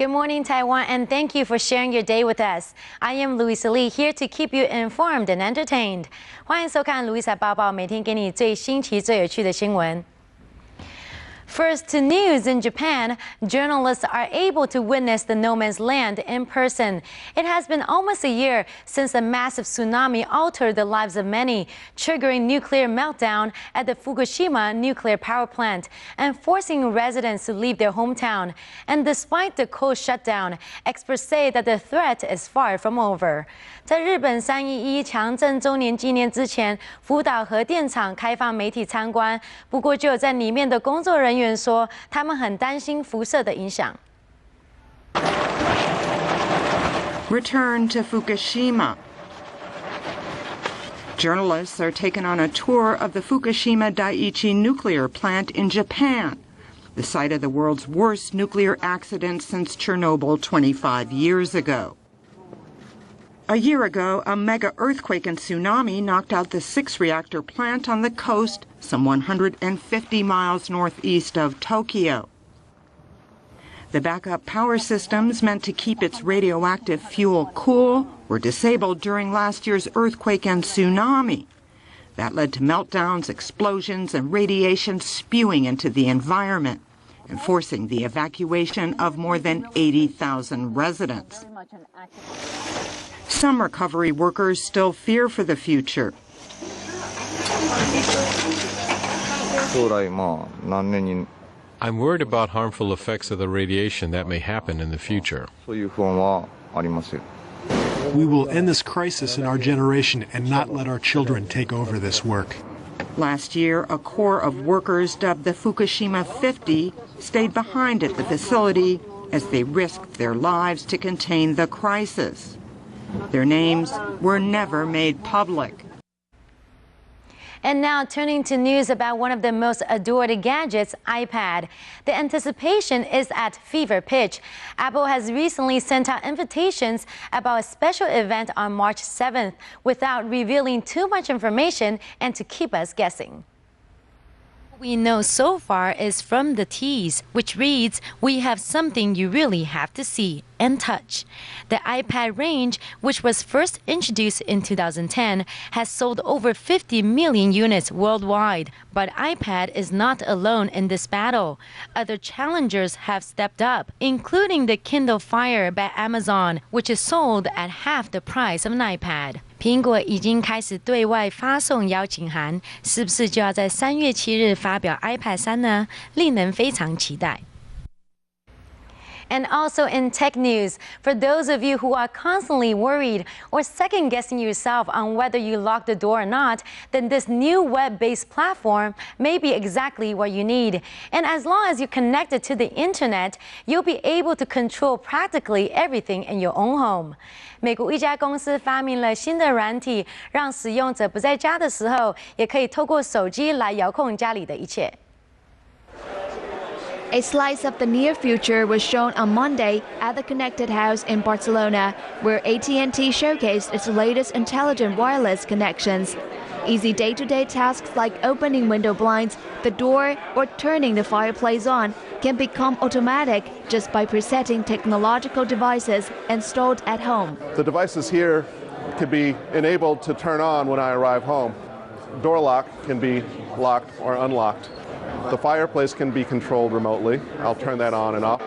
Good morning, Taiwan, and thank you for sharing your day with us. I am Louisa Lee, here to keep you informed and entertained. 欢迎收看 Louisa 报报，每天给你最新奇、最有趣的新闻。First to news in Japan, journalists are able to witness the no man's land in person. It has been almost a year since a massive tsunami altered the lives of many, triggering nuclear meltdown at the Fukushima nuclear power plant and forcing residents to leave their hometown. And despite the cold shutdown, experts say that the threat is far from over. 在日本311强震周年纪念之前，福岛核电厂开放媒体参观，不过就有在里面的工作人员说，他们很担心辐射的影响。Return to Fukushima. Journalists are taken on a tour of the Fukushima Daiichi nuclear plant in Japan, the site of the world's worst nuclear accident since Chernobyl 25 years ago. A year ago, a mega earthquake and tsunami knocked out the 6-reactor plant on the coast, some 150 miles northeast of Tokyo. The backup power systems meant to keep its radioactive fuel cool were disabled during last year's earthquake and tsunami. That led to meltdowns, explosions, and radiation spewing into the environment and forcing the evacuation of more than 80,000 residents. Some recovery workers still fear for the future. I'm worried about harmful effects of the radiation that may happen in the future. We will end this crisis in our generation and not let our children take over this work. Last year, a corps of workers dubbed the Fukushima 50 stayed behind at the facility as they risked their lives to contain the crisis. Their names were never made public. And now turning to news about one of the most adored gadgets, iPad. The anticipation is at fever pitch. Apple has recently sent out invitations about a special event on March 7th without revealing too much information and to keep us guessing. What we know so far is from the tease, which reads, "We have something you really have to see and touch." The iPad range, which was first introduced in 2010, has sold over 50 million units worldwide. But iPad is not alone in this battle. Other challengers have stepped up, including the Kindle Fire by Amazon, which is sold at half the price of an iPad. 苹果已经开始对外发送邀请函，是不是就要在3月7日发表 iPad 3呢？令人非常期待。And also in tech news, for those of you who are constantly worried or second-guessing yourself on whether you lock the door or not, then this new web-based platform may be exactly what you need. And as long as you're connected to the internet, you'll be able to control practically everything in your own home. 美国一家公司发明了新的软体，让使用者不在家的时候，也可以透过手机来遥控家里的一切。A slice of the near future was shown on Monday at the Connected House in Barcelona, where AT&T showcased its latest intelligent wireless connections. Easy day-to-day tasks like opening window blinds, the door, or turning the fireplace on can become automatic just by presetting technological devices installed at home. The devices here can be enabled to turn on when I arrive home. Door lock can be locked or unlocked. The fireplace can be controlled remotely. I'll turn that on and off.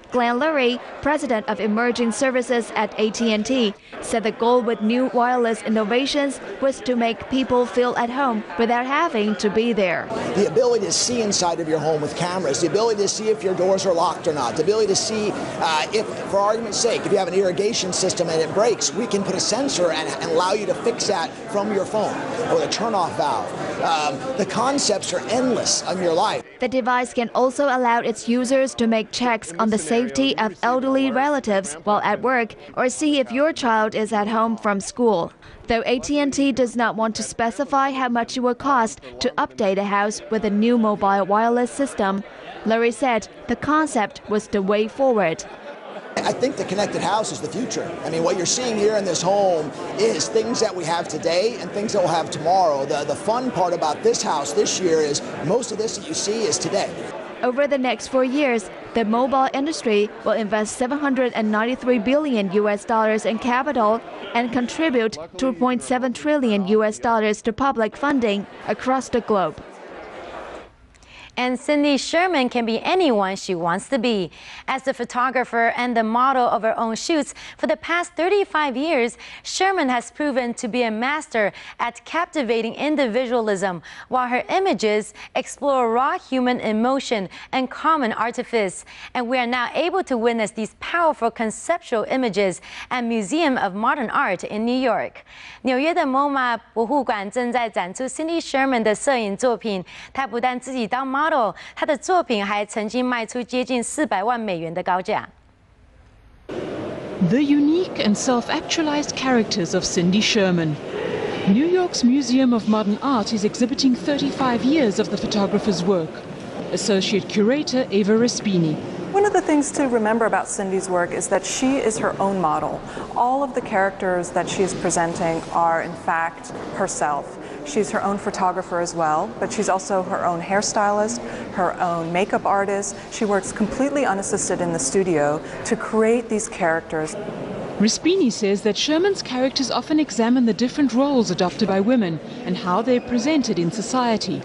Glenn Lurie, president of emerging services at AT&T, said the goal with new wireless innovations was to make people feel at home without having to be there. The ability to see inside of your home with cameras, the ability to see if your doors are locked or not, the ability to see if, for argument's sake, if you have an irrigation system and it breaks, we can put a sensor and allow you to fix that from your phone, or the turn-off valve. The concepts are endless in your life. The device can also allow its users to make checks on the safety of elderly relatives while at work or see if your child is at home from school. Though AT&T does not want to specify how much it will cost to update a house with a new mobile wireless system, Lurie said the concept was the way forward. I think the connected house is the future. I mean, what you're seeing here in this home is things that we have today and things that we'll have tomorrow. The fun part about this house this year is most of this that you see is today. Over the next 4 years, the mobile industry will invest $793 billion in capital and contribute $2.7 trillion to public funding across the globe. And Cindy Sherman can be anyone she wants to be. As the photographer and the model of her own shoots for the past 35 years, Sherman has proven to be a master at captivating individualism, while her images explore raw human emotion and common artifice. And we are now able to witness these powerful conceptual images at Museum of Modern Art in New York. 纽约的 MoMA 博物馆正在展出 Cindy Sherman 的摄影作品。她不但自己当 model， 她的作品还曾经卖出接近400万美元的高价。 The unique and self-actualized characters of Cindy Sherman. New York's Museum of Modern Art is exhibiting 35 years of the photographer's work. Associate Curator Eva Respini. One of the things to remember about Cindy's work is that she is her own model. All of the characters that she is presenting are, in fact, herself. She's her own photographer as well, but she's also her own hairstylist, her own makeup artist. She works completely unassisted in the studio to create these characters. Respini says that Sherman's characters often examine the different roles adopted by women and how they're presented in society.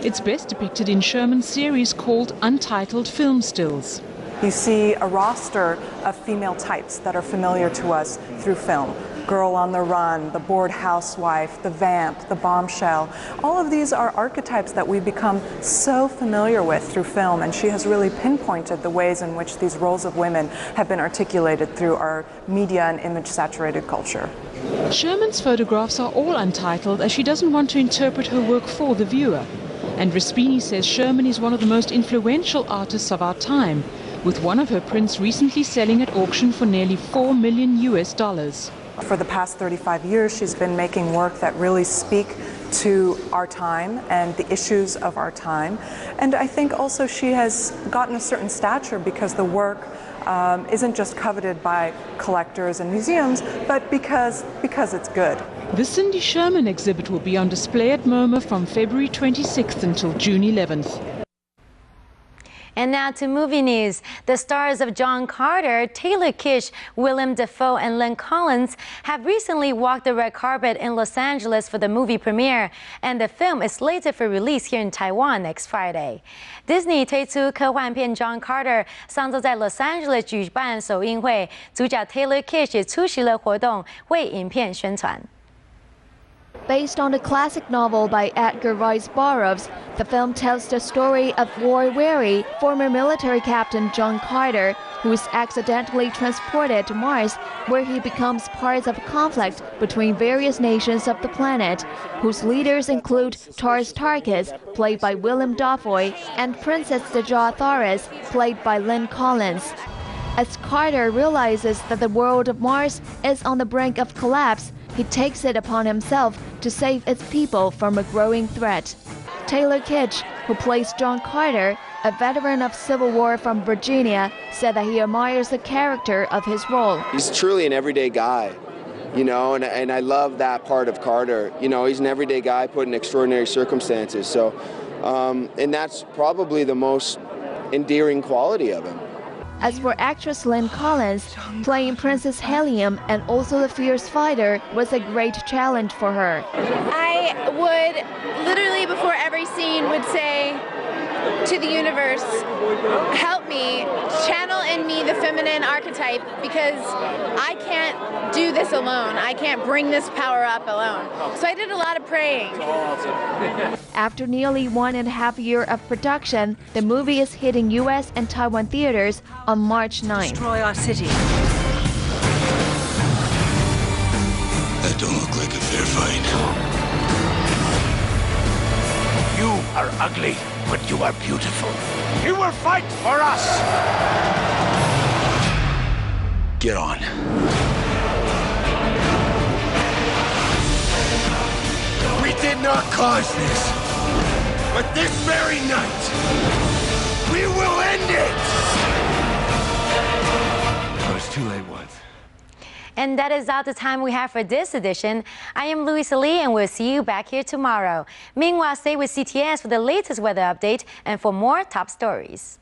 It's best depicted in Sherman's series called Untitled Film Stills. You see a roster of female types that are familiar to us through film. Girl on the run, the bored housewife, the vamp, the bombshell. All of these are archetypes that we've become so familiar with through film, and she has really pinpointed the ways in which these roles of women have been articulated through our media and image-saturated culture. Sherman's photographs are all untitled as she doesn't want to interpret her work for the viewer. And Respini says Sherman is one of the most influential artists of our time, with one of her prints recently selling at auction for nearly $4 million. For the past 35 years, she's been making work that really speak to our time and the issues of our time. And I think also she has gotten a certain stature because the work isn't just coveted by collectors and museums, but because it's good. The Cindy Sherman exhibit will be on display at MoMA from February 26th until June 11th. And now to movie news. The stars of John Carter, Taylor Kitsch, Willem Dafoe, and Lynn Collins have recently walked the red carpet in Los Angeles for the movie premiere, and the film is slated for release here in Taiwan next Friday. Disney 推出科幻片 John Carter 上周在 Los Angeles 举办首映会，主角 Taylor Kitsch 也出席了活动，为影片宣传。 Based on the classic novel by Edgar Rice Burroughs, the film tells the story of war-weary former military captain John Carter, who is accidentally transported to Mars, where he becomes part of a conflict between various nations of the planet, whose leaders include Tars Tarkas, played by Willem Dafoe, and Princess Dejah Thoris, played by Lynn Collins. As Carter realizes that the world of Mars is on the brink of collapse, he takes it upon himself to save its people from a growing threat. Taylor Kitsch, who plays John Carter, a veteran of Civil War from Virginia, said that he admires the character of his role. He's truly an everyday guy, you know, and I love that part of Carter. You know, he's an everyday guy put in extraordinary circumstances. So, and that's probably the most endearing quality of him. As for actress Lynn Collins, playing Princess Helium and also the fierce fighter was a great challenge for her. I would literally before every scene would say to the universe, help me, channel in me the feminine archetype, because I can't do this alone. I can't bring this power up alone. So I did a lot of praying. After nearly 1.5 years of production, the movie is hitting US and Taiwan theaters on March 9th. Destroy our city. That don't look like a fair fight. You are ugly, but you are beautiful. You will fight for us! Get on. We did not cause this, but this very night, we will end it! I was too late once. And that is all the time we have for this edition. I am Louisa Lee, and we'll see you back here tomorrow. Meanwhile, stay with CTS for the latest weather update and for more top stories.